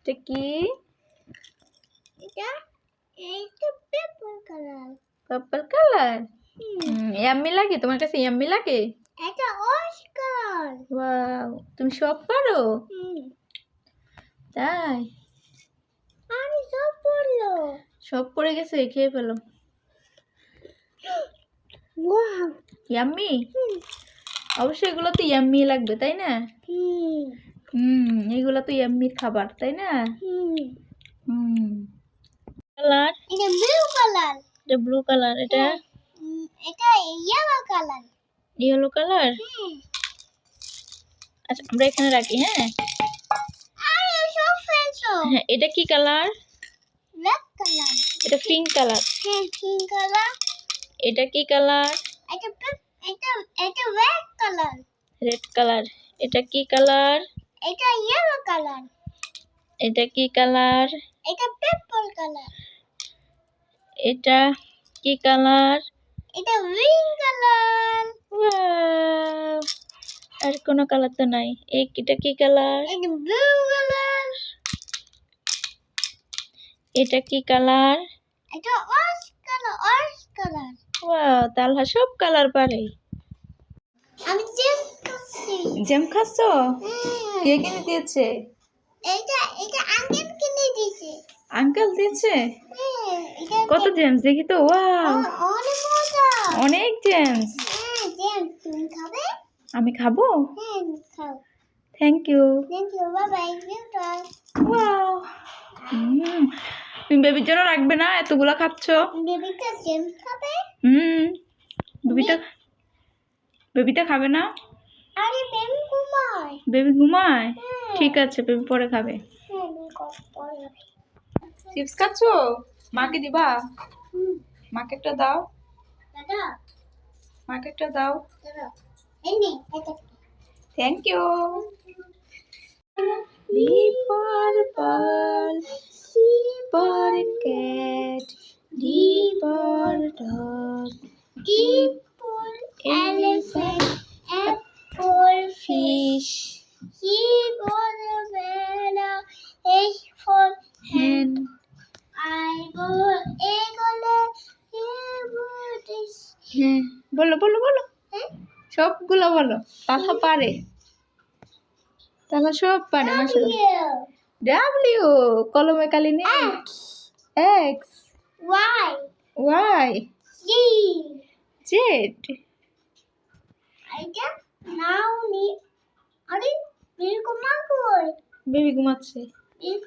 এটা কি? এটা এইটা purple colour. Purple colour. Yummy লাগে তোমার কাছে? ইয়াম্মি লাগে? এটা অরেঞ্জ কালার। ওয়াও, তুমি সব পারো? তাই? আমি সব পড়লো। সব পড়ে গেছে, খেয়ে ফেলো। Wow, yummy. অবশ্যই এগুলো তো ইয়াম্মি লাগবে, তাই না? এগুলো তো ইয়াম্মির খাবার, তাই না? কালার? এটা ব্লু কালার। এটা ব্লু কালার। এটা এটা ইয়েলো কালার। Yellow colour. আচ্ছা, আমরা এখানে রাখি। হ্যাঁ, আরে সব ফেলছো। হ্যাঁ, এটা কি কালার? Red colour. এটা পিঙ্ক কালার। হ্যাঁ, পিঙ্ক কালার। এটা কি কালার? এটা এটা এটা রেড কালার। Red colour. এটা কি কালার? এটা ইয়েলো কালার। এটা কি কালার? এটা পার্পল কালার। এটা কি কালার? এটা গ্রিন কালার। ওয়াও, আর কোনো কালার তো নাই। এটা কি কালার? এটা ব্লু কালার। এটা কি কালার? এটা orange colour. Orange colour. Wow, Talha সব কালার পারে। আমি জেম খাচ্ছি। জ্যাম খাচ্ছো? কে কিনে দিয়েছে? এটা এটা আঙ্কেল কিনে দিয়েছে। আঙ্কেল দিয়েছে? এটা কত জেমস দেখি তো। ওয়াও, অনেক মজা। অনেক জেমস। জেম তুমি খাবে? আমি খাবো? হ্যাঁ, খাও। Thank you. Thank you, bye bye, bye. Wow, তুমি বেবির জন্য রাখবে না? এতগুলা খাচ্ছো। বেবিটা জেম খাবে? বেবিটা বেবিটা খাবে না? আরে বেবি ঘুমায়। বেবি ঘুমায়? ঠিক আছে, বেবি পরে খাবে। হ্যাঁ, বেবি পরে খাবে। চিপস খাচ্ছো? মাকে দিবা? মাকে একটা দাও। দাদা, মাকে একটা দাও। দাদা, এই নে, এটা। Thank you. B for ball, C for cat, D for dog, E for elephant, F for fish, G for banana, H for hen. I for eagle, A for this. হ্যাঁ, বলো বলো বলো, সবগুলো বলো। তাহা পারে, তাহা সব পারে। ডাব্লিউ, কলমে কালি নেই। X, Y, Y, Z. Z. এটা নাও নি। আরে বেবি ঘুমা কই? বেবি ঘুমাচ্ছে। বেবি